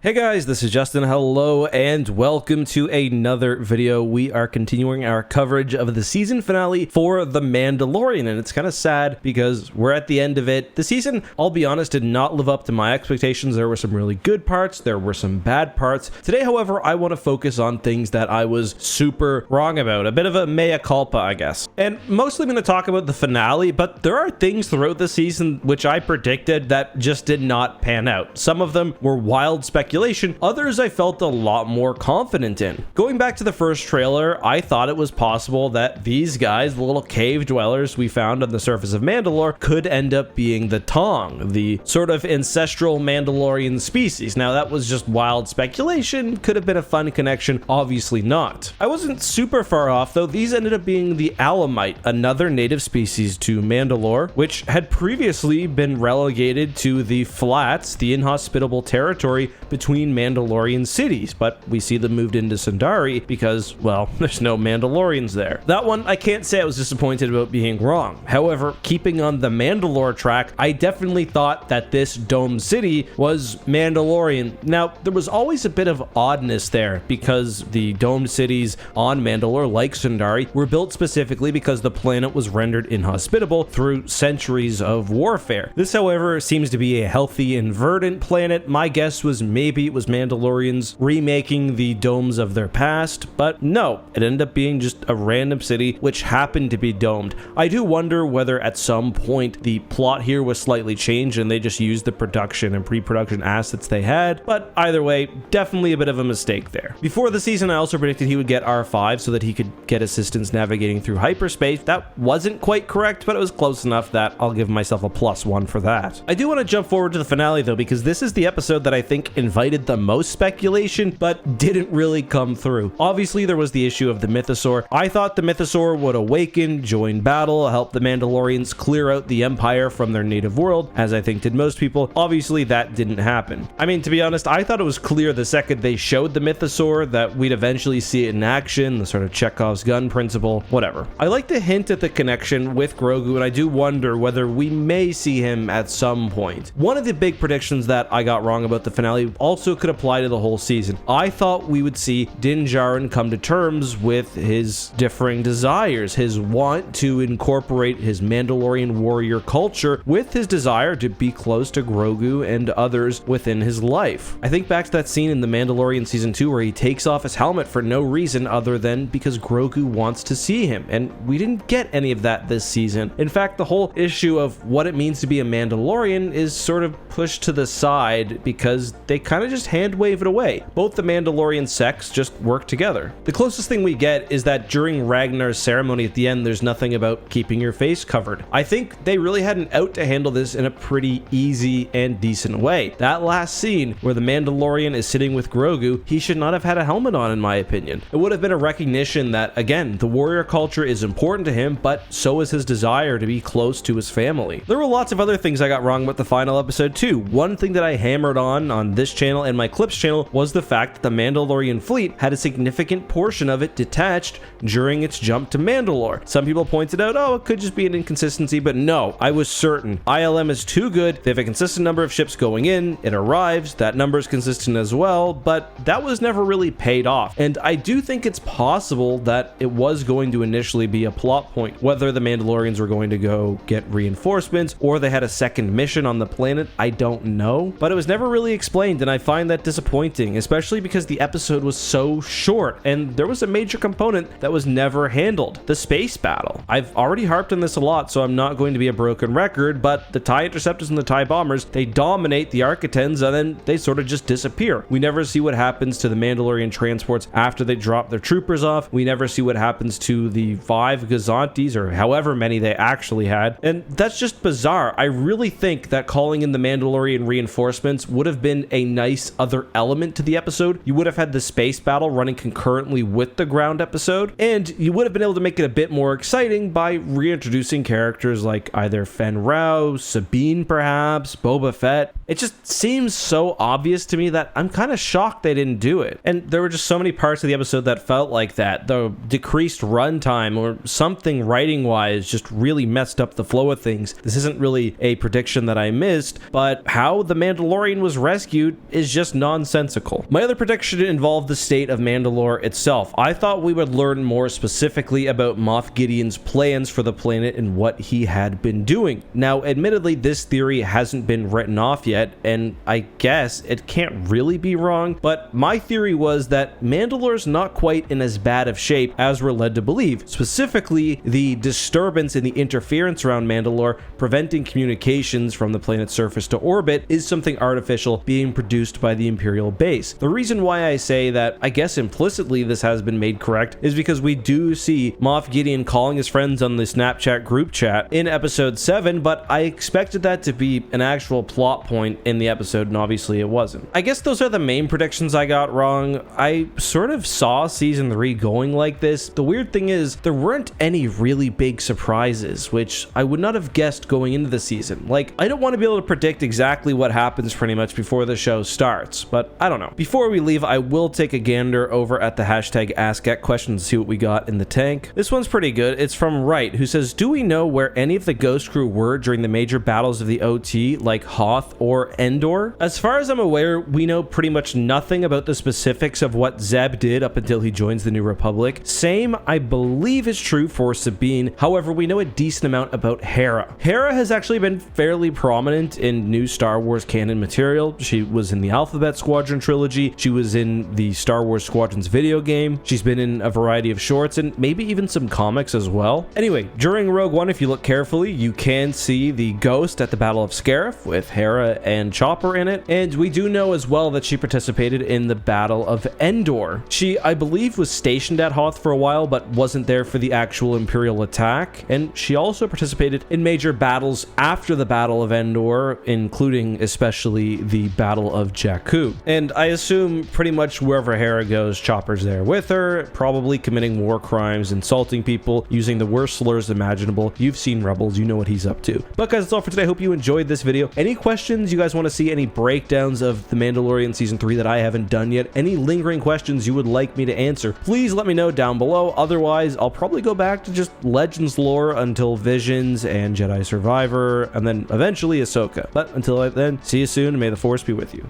Hey guys, this is Justin. Hello and welcome to another video. We are continuing our coverage of the season finale for The Mandalorian, and it's kind of sad because we're at the end of it. The season, I'll be honest, did not live up to my expectations. There were some really good parts, there were some bad parts. Today, however, I want to focus on things that I was super wrong about. A bit of a mea culpa, I guess. And mostly I'm going to talk about the finale, but there are things throughout the season which I predicted that just did not pan out. Some of them were wild speculation. Others I felt a lot more confident in. Going back to the first trailer, I thought it was possible that these guys, the little cave dwellers we found on the surface of Mandalore, could end up being the Tong, the sort of ancestral Mandalorian species. Now that was just wild speculation, could have been a fun connection, obviously not. I wasn't super far off though. These ended up being the Alamite, another native species to Mandalore, which had previously been relegated to the flats, the inhospitable territory between Mandalorian cities, but we see them moved into Sundari because, well, there's no Mandalorians there. That one, I can't say I was disappointed about being wrong. However, keeping on the Mandalore track, I definitely thought that this domed city was Mandalorian. Now, there was always a bit of oddness there because the domed cities on Mandalore, like Sundari, were built specifically because the planet was rendered inhospitable through centuries of warfare. This, however, seems to be a healthy and verdant planet. My guess was maybe it was Mandalorians remaking the domes of their past, but no, it ended up being just a random city which happened to be domed. I do wonder whether at some point the plot here was slightly changed and they just used the production and pre-production assets they had, but either way, definitely a bit of a mistake there. Before the season, I also predicted he would get R5 so that he could get assistance navigating through hyperspace. That wasn't quite correct, but it was close enough that I'll give myself a +1 for that. I do want to jump forward to the finale though, because this is the episode that I think invited the most speculation, but didn't really come through. Obviously, there was the issue of the Mythosaur. I thought the Mythosaur would awaken, join battle, help the Mandalorians clear out the Empire from their native world, as I think did most people. Obviously, that didn't happen. I mean, to be honest, I thought it was clear the second they showed the Mythosaur that we'd eventually see it in action, the sort of Chekhov's gun principle, whatever. I like to hint at the connection with Grogu, and I do wonder whether we may see him at some point. One of the big predictions that I got wrong about the finale also could apply to the whole season. I thought we would see Din Djarin come to terms with his differing desires, his want to incorporate his Mandalorian warrior culture with his desire to be close to Grogu and others within his life. I think back to that scene in The Mandalorian Season 2 where he takes off his helmet for no reason other than because Grogu wants to see him, and we didn't get any of that this season. In fact, the whole issue of what it means to be a Mandalorian is sort of pushed to the side because they kind of just hand wave it away. Both the Mandalorian sects just work together. The closest thing we get is that during Ragnar's ceremony at the end, there's nothing about keeping your face covered. I think they really had an out to handle this in a pretty easy and decent way. That last scene where the Mandalorian is sitting with Grogu, he should not have had a helmet on, in my opinion. It would have been a recognition that, again, the warrior culture is important to him, but so is his desire to be close to his family. There were lots of other things I got wrong about the final episode too. One thing that I hammered on this channel and my Clips channel was the fact that the Mandalorian fleet had a significant portion of it detached during its jump to Mandalore. Some people pointed out, oh, it could just be an inconsistency, but no, I was certain. ILM is too good. They have a consistent number of ships going in, it arrives, that number is consistent as well, but that was never really paid off. And I do think it's possible that it was going to initially be a plot point, whether the Mandalorians were going to go get reinforcements or they had a second mission on the planet, I don't know, but it was never really explained, and I find that disappointing, especially because the episode was so short and there was a major component that was never handled: the space battle. I've already harped on this a lot, so I'm not going to be a broken record, but the TIE Interceptors and the TIE Bombers, they dominate the Architans and then they sort of just disappear. We never see what happens to the Mandalorian transports after they drop their troopers off. We never see what happens to the 5 Gazantis or however many they actually had, and that's just bizarre. I really think that calling in the Mandalorian reinforcements would have been a nice other element to the episode. You would have had the space battle running concurrently with the ground episode, and you would have been able to make it a bit more exciting by reintroducing characters like either Fen Rao, Sabine perhaps, Boba Fett. It just seems so obvious to me that I'm kind of shocked they didn't do it. And there were just so many parts of the episode that felt like that. The decreased runtime or something writing-wise just really messed up the flow of things. This isn't really a prediction that I missed, but how the Mandalorian was rescued is just nonsensical. My other prediction involved the state of Mandalore itself. I thought we would learn more specifically about Moff Gideon's plans for the planet and what he had been doing. Now, admittedly, this theory hasn't been written off yet, and I guess it can't really be wrong, but my theory was that Mandalore's not quite in as bad of shape as we're led to believe. Specifically, the disturbance and the interference around Mandalore preventing communications from the planet's surface to orbit is something artificial being produced by the Imperial base. The reason why I say that I guess implicitly this has been made correct is because we do see Moff Gideon calling his friends on the Snapchat group chat in episode 7, but I expected that to be an actual plot point in the episode, and obviously it wasn't. I guess those are the main predictions I got wrong. I sort of saw season 3 going like this. The weird thing is there weren't any really big surprises, which I would not have guessed going into the season. Like, I don't want to be able to predict exactly what happens pretty much before the show starts, but I don't know. Before we leave, I will take a gander over at the hashtag AskGetQuestions and see what we got in the tank. This one's pretty good. It's from Wright, who says, do we know where any of the Ghost crew were during the major battles of the OT, like Hoth or Endor? As far as I'm aware, we know pretty much nothing about the specifics of what Zeb did up until he joins the New Republic. Same, I believe, is true for Sabine. However, we know a decent amount about Hera. Hera has actually been fairly prominent in new Star Wars canon material. She was in the Alphabet Squadron trilogy. She was in the Star Wars Squadrons video game. She's been in a variety of shorts and maybe even some comics as well. Anyway, during Rogue One, if you look carefully, you can see the Ghost at the Battle of Scarif with Hera and Chopper in it. And we do know as well that she participated in the Battle of Endor. She, I believe, was stationed at Hoth for a while, but wasn't there for the actual Imperial attack. And she also participated in major battles after the Battle of Endor, including especially the Battle of Jakku. And I assume pretty much wherever Hera goes, Chopper's there with her, probably committing war crimes, insulting people, using the worst slurs imaginable. You've seen Rebels, you know what he's up to. But guys, that's all for today. I hope you enjoyed this video. Any questions you guys want to see, any breakdowns of The Mandalorian Season 3 that I haven't done yet, any lingering questions you would like me to answer, please let me know down below. Otherwise, I'll probably go back to just Legends lore until Visions and Jedi Survivor, and then eventually Ahsoka. But until then, see you soon, and may the Force be with you.